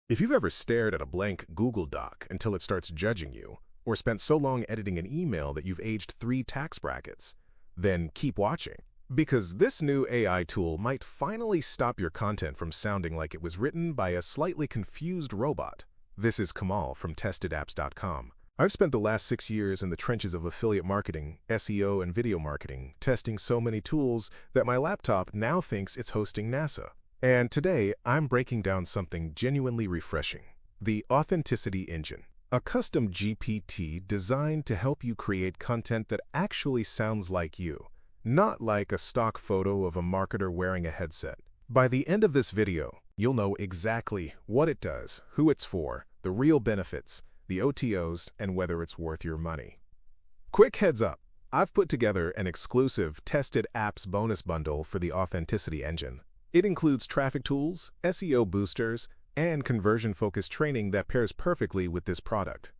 If you've ever stared at a blank Google Doc until it starts judging you, or spent so long editing an email that you've aged 3 tax brackets, then keep watching. Because this new AI tool might finally stop your content from sounding like it was written by a slightly confused robot. This is Kamal from testedapps.com. I've spent the last 6 years in the trenches of affiliate marketing, SEO, and video marketing, testing so many tools that my laptop now thinks it's hosting NASA. And today, I'm breaking down something genuinely refreshing: the Authenticity Engine, a custom GPT designed to help you create content that actually sounds like you, not like a stock photo of a marketer wearing a headset. By the end of this video, you'll know exactly what it does, who it's for, the real benefits, the OTOs, and whether it's worth your money. Quick heads up, I've put together an exclusive Tested Apps bonus bundle for the Authenticity Engine. It includes traffic tools, SEO boosters, and conversion-focused training that pairs perfectly with this product.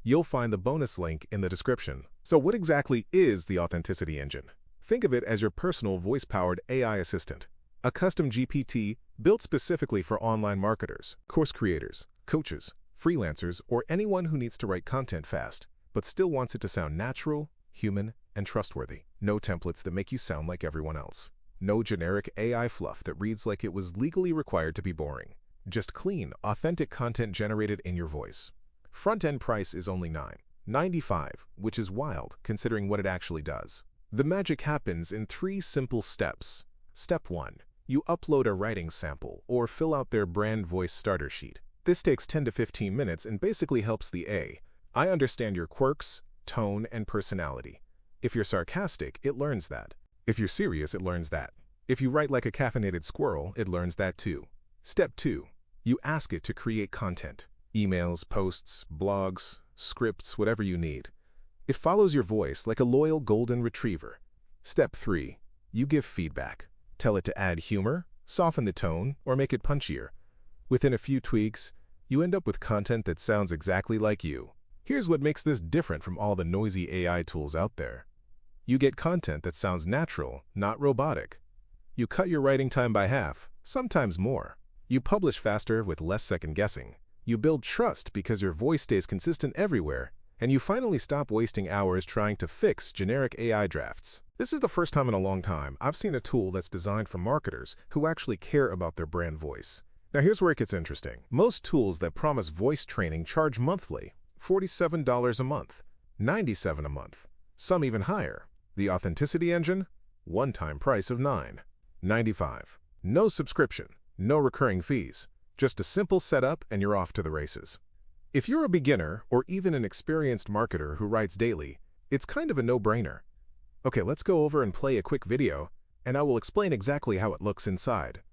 You'll find the bonus link in the description. So what exactly is the Authenticity Engine? Think of it as your personal voice-powered AI assistant, a custom GPT built specifically for online marketers, course creators, coaches, freelancers, or anyone who needs to write content fast, but still wants it to sound natural, human, and trustworthy. No templates that make you sound like everyone else. No generic AI fluff that reads like it was legally required to be boring. Just clean, authentic content generated in your voice. Front-end price is only $9.95, which is wild considering what it actually does. The magic happens in 3 simple steps. Step 1. You upload a writing sample or fill out their brand voice starter sheet. This takes 10 to 15 minutes and basically helps the I understand your quirks, tone, and personality. If you're sarcastic, it learns that. If you're serious, it learns that. If you write like a caffeinated squirrel, it learns that too. Step 2. You ask it to create content. Emails, posts, blogs, scripts, whatever you need. It follows your voice like a loyal golden retriever. Step 3. You give feedback. Tell it to add humor, soften the tone, or make it punchier. Within a few tweaks, you end up with content that sounds exactly like you. Here's what makes this different from all the noisy AI tools out there. You get content that sounds natural, not robotic. You cut your writing time by half, sometimes more. You publish faster with less second-guessing. You build trust because your voice stays consistent everywhere. And you finally stop wasting hours trying to fix generic AI drafts. This is the first time in a long time I've seen a tool that's designed for marketers who actually care about their brand voice. Now here's where it gets interesting. Most tools that promise voice training charge monthly, $47 a month, $97 a month, some even higher. The Authenticity Engine, one-time price of $9.95. No subscription, no recurring fees, just a simple setup and you're off to the races. If you're a beginner or even an experienced marketer who writes daily, it's kind of a no-brainer. Okay, let's go over and play a quick video, and I will explain exactly how it looks inside.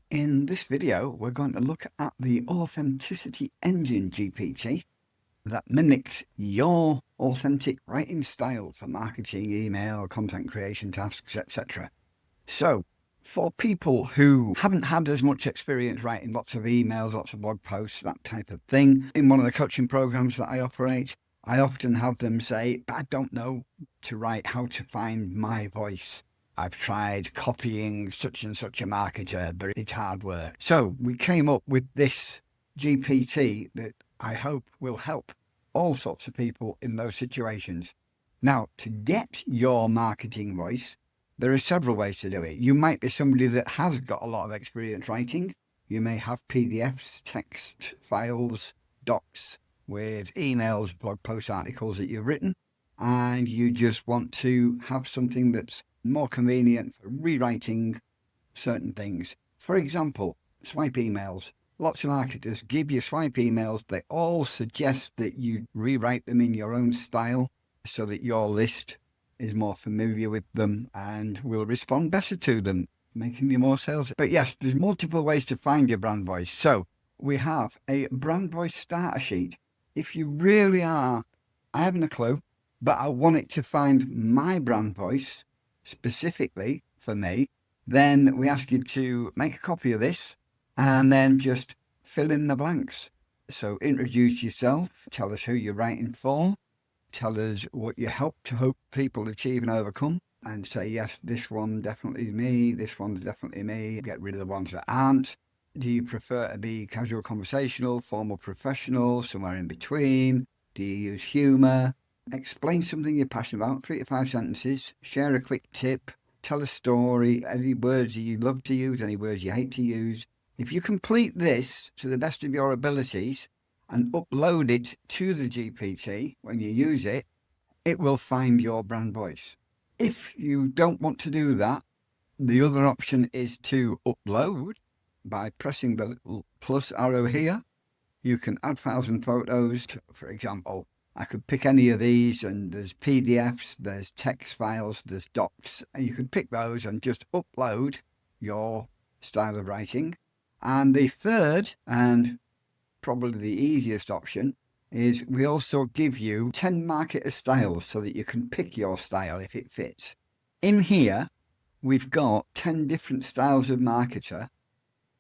In this video, we're going to look at the Authenticity Engine GPT that mimics your authentic writing style for marketing, email, content creation tasks, etc. So, for people who haven't had as much experience writing lots of emails, lots of blog posts, that type of thing, in one of the coaching programs that I operate, I often have them say, "But I don't know to write how to find my voice. I've tried copying such and such a marketer, but it's hard work." So we came up with this GPT that I hope will help all sorts of people in those situations. Now, to get your marketing voice, there are several ways to do it. You might be somebody that has got a lot of experience writing. You may have PDFs, text files, docs with emails, blog post articles that you've written, and you just want to have something that's more convenient for rewriting certain things. For example, swipe emails. Lots of marketers give you swipe emails. They all suggest that you rewrite them in your own style so that your list is more familiar with them and will respond better to them, making you more sales. But yes, there's multiple ways to find your brand voice. So we have a brand voice starter sheet. If you really are, I haven't a clue, but I want it to find my brand voice specifically for me, then we ask you to make a copy of this and then just fill in the blanks. So introduce yourself, tell us who you're writing for, tell us what you hope people achieve and overcome, and say, yes, this one definitely is me, this one's definitely me, get rid of the ones that aren't. Do you prefer to be casual conversational, formal professional, somewhere in between? Do you use humour? Explain something you're passionate about, 3 to 5 sentences. Share a quick tip. Tell a story. Any words you love to use, any words you hate to use. If you complete this to the best of your abilities and upload it to the GPT when you use it, it will find your brand voice. If you don't want to do that, the other option is to upload by pressing the little plus arrow here. You can add files and photos. For example, I could pick any of these, and there's PDFs, there's text files, there's docs, and you could pick those and just upload your style of writing. And the third, and probably the easiest option, is we also give you 10 marketer styles so that you can pick your style if it fits. In here, we've got 10 different styles of marketer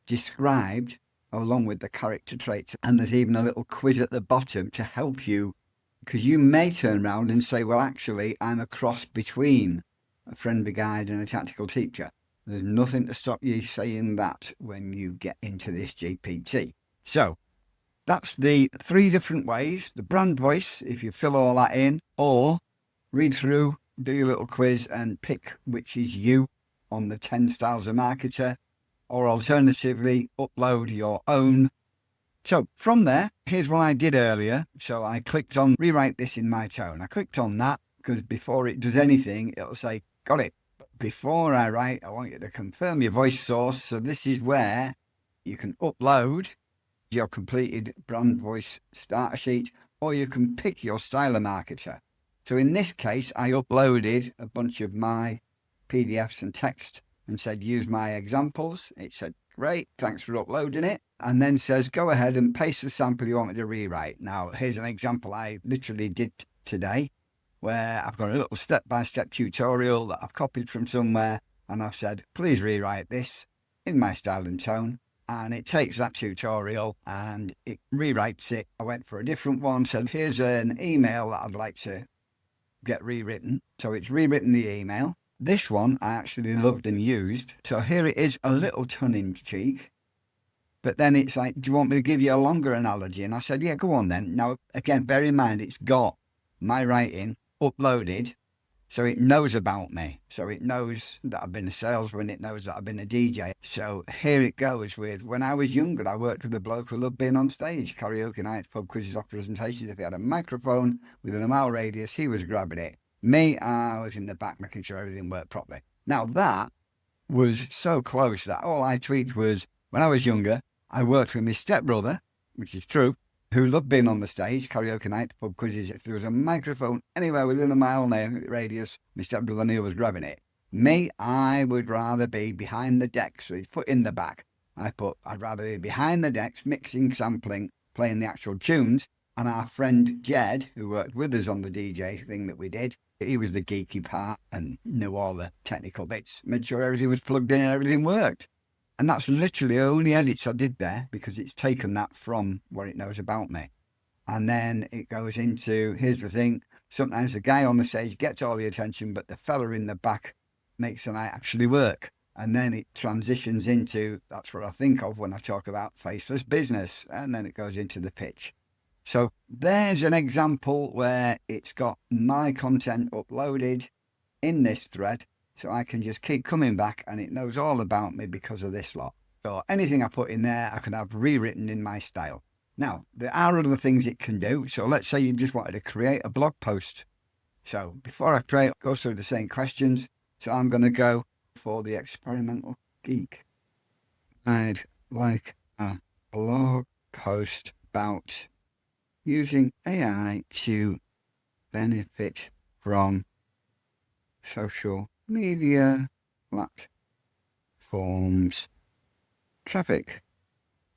described along with the character traits. And there's even a little quiz at the bottom to help you, because you may turn around and say, well, actually, I'm a cross between a friendly guide and a tactical teacher. There's nothing to stop you saying that when you get into this GPT. So that's the 3 different ways. The brand voice, if you fill all that in, or read through, do your little quiz and pick which is you on the 10 styles of marketer, or alternatively, upload your own. So from there, here's what I did earlier. So I clicked on rewrite this in my tone. I clicked on that because before it does anything, it'll say, got it. But before I write, I want you to confirm your voice source. So this is where you can upload your completed brand voice starter sheet, or you can pick your style of marketer. So in this case, I uploaded a bunch of my PDFs and text and said, use my examples. It said, great, thanks for uploading it. And then says, go ahead and paste the sample you want me to rewrite. Now, here's an example I literally did today, where I've got a little step-by-step tutorial that I've copied from somewhere, and I've said, please rewrite this in my style and tone. And it takes that tutorial and it rewrites it. I went for a different one, said, here's an email that I'd like to get rewritten. So it's rewritten the email. This one I actually loved and used. So here it is, a little tongue-in-cheek. But then it's like, do you want me to give you a longer analogy? And I said, yeah, go on then. Now, again, bear in mind, it's got my writing uploaded, so it knows about me. So it knows that I've been a salesman. It knows that I've been a DJ. So here it goes with, when I was younger, I worked with a bloke who loved being on stage, karaoke nights, pub quizzes, off presentations. If he had a microphone within a mile radius, he was grabbing it. Me, I was in the back making sure everything worked properly. Now that was so close that all I tweaked was, when I was younger, I worked with my stepbrother, which is true, who loved being on the stage, karaoke night, pub quizzes. If there was a microphone anywhere within a mile radius, my stepbrother Neil was grabbing it. Me, I would rather be behind the decks, so he's put in the back. I'd rather be behind the decks, mixing, sampling, playing the actual tunes. And our friend Jed, who worked with us on the DJ thing that we did, he was the geeky part and knew all the technical bits, made sure everything was plugged in and everything worked. And that's literally the only edits I did there, because it's taken that from what it knows about me. And then it goes into, here's the thing, sometimes the guy on the stage gets all the attention, but the fella in the back makes the night actually work. And then it transitions into, that's what I think of when I talk about faceless business. And then it goes into the pitch. So there's an example where it's got my content uploaded in this thread. So I can just keep coming back and it knows all about me because of this lot. So anything I put in there, I can have rewritten in my style. Now, there are other things it can do. So let's say you just wanted to create a blog post. So before I go through the same questions, so I'm going to go for the experimental geek. I'd like a blog post about using AI to benefit from social media platforms traffic.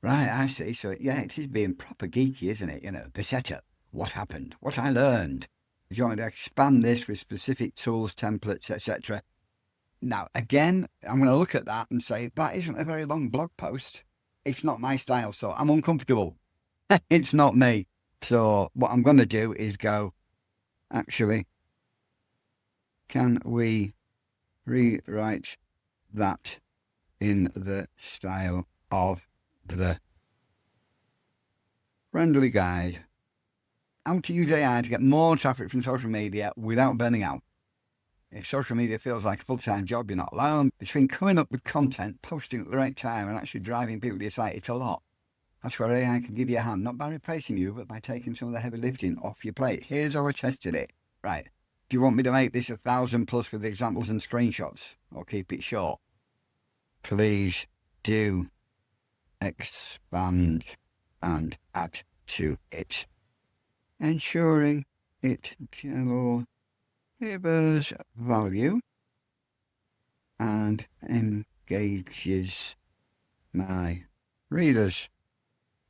Right, I see. So yeah, it is being proper geeky, isn't it? You know, the setup, what happened, what I learned. Do you want to expand this with specific tools, templates, etc.? Now, again, I'm going to look at that and say, that isn't a very long blog post. It's not my style, so I'm uncomfortable. It's not me. So what I'm going to do is go, actually, can we rewrite that in the style of the friendly guide. How to use AI to get more traffic from social media without burning out. If social media feels like a full-time job, you're not alone. Between coming up with content, posting at the right time, and actually driving people to your site, it's a lot. That's where AI can give you a hand, not by replacing you, but by taking some of the heavy lifting off your plate. Here's how I tested it. Right. Do you want me to make this 1,000+ with examples and screenshots, or keep it short? Please do expand and add to it, ensuring it delivers value and engages my readers.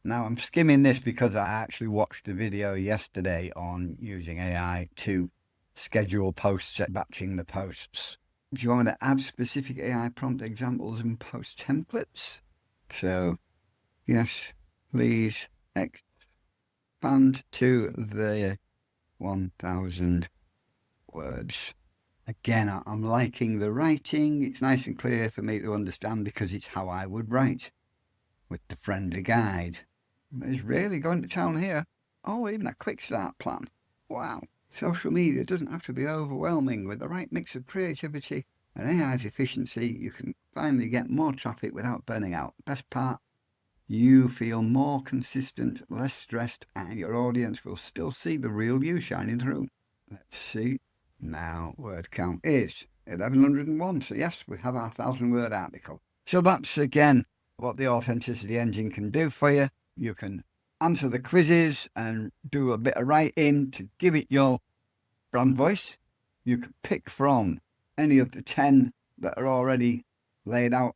Now, I'm skimming this because I actually watched a video yesterday on using AI to schedule posts and batching the posts. Do you want me to add specific AI prompt examples and post templates? So, yes, please expand to the 1,000 words. Again, I'm liking the writing. It's nice and clear for me to understand because it's how I would write with the friendly guide. It's really going to town here. Oh, even a quick start plan. Wow. Social media doesn't have to be overwhelming. With the right mix of creativity and AI's efficiency, you can finally get more traffic without burning out. Best part, you feel more consistent, less stressed, and your audience will still see the real you shining through. Let's see. Now, word count is 1,101. So yes, we have our 1,000-word article. So that's, again, what the Authenticity Engine can do for you. You can answer the quizzes and do a bit of writing to give it your brand voice. You can pick from any of the 10 that are already laid out,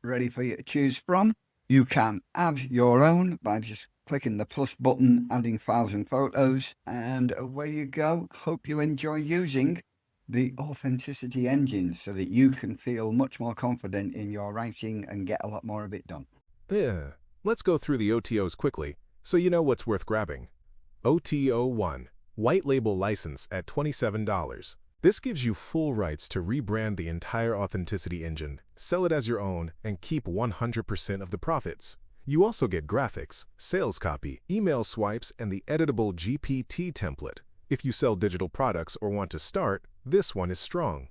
ready for you to choose from. You can add your own by just clicking the plus button, adding files and photos, and away you go. Hope you enjoy using the Authenticity Engine so that you can feel much more confident in your writing and get a lot more of it done. Yeah. Let's go through the OTOs quickly so you know what's worth grabbing. OTO 1, White Label License at $27. This gives you full rights to rebrand the entire Authenticity Engine, sell it as your own, and keep 100% of the profits. You also get graphics, sales copy, email swipes, and the editable GPT template. If you sell digital products or want to start, this one is strong.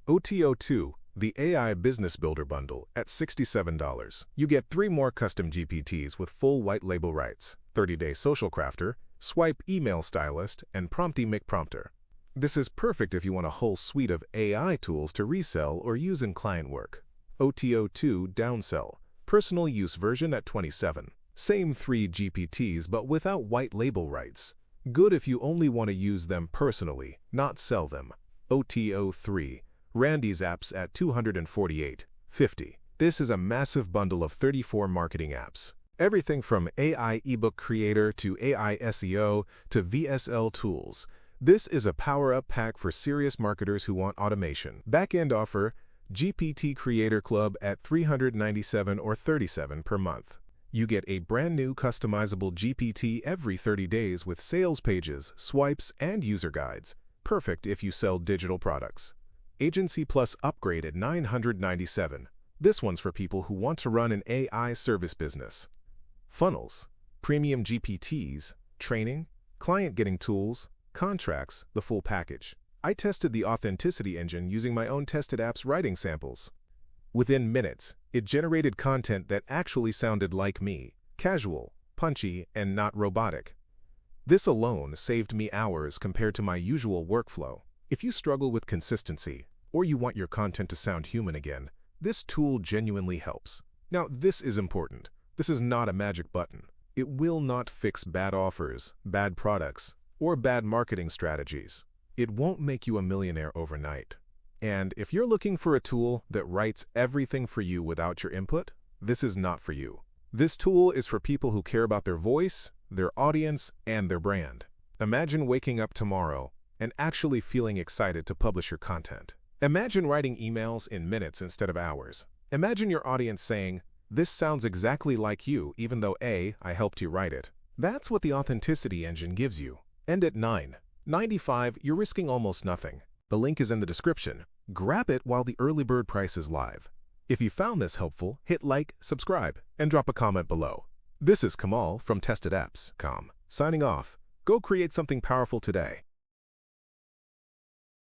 OTO 2, the AI Business Builder Bundle at $67. You get 3 more custom GPTs with full white label rights, 30-day social crafter, swipe email stylist, and prompty McPrompter. This is perfect if you want a whole suite of AI tools to resell or use in client work. OTO 2 Downsell, personal use version at $27. Same 3 GPTs but without white label rights. Good if you only want to use them personally, not sell them. OTO 3 Randy's apps at $248.50. This is a massive bundle of 34 marketing apps. Everything from AI ebook creator to AI SEO to VSL tools. This is a power-up pack for serious marketers who want automation. Backend offer, GPT Creator Club at $397 or $37 per month. You get a brand new customizable GPT every 30 days with sales pages, swipes, and user guides. Perfect if you sell digital products. Agency Plus upgrade at $997. This one's for people who want to run an AI service business. Funnels, premium GPTs, training, client getting tools, contracts, the full package. I tested the Authenticity Engine using my own tested apps writing samples. Within minutes, it generated content that actually sounded like me, casual, punchy, and not robotic. This alone saved me hours compared to my usual workflow. If you struggle with consistency, or you want your content to sound human again, this tool genuinely helps. Now, this is important. This is not a magic button. It will not fix bad offers, bad products, or bad marketing strategies. It won't make you a millionaire overnight. And if you're looking for a tool that writes everything for you without your input, this is not for you. This tool is for people who care about their voice, their audience, and their brand. Imagine waking up tomorrow and actually feeling excited to publish your content. Imagine writing emails in minutes instead of hours. Imagine your audience saying, "This sounds exactly like you, even though I helped you write it." That's what the Authenticity Engine gives you. And at $9.95, you're risking almost nothing. The link is in the description. Grab it while the early bird price is live. If you found this helpful, hit like, subscribe, and drop a comment below. This is Kamal from TestedApps.com, signing off. Go create something powerful today.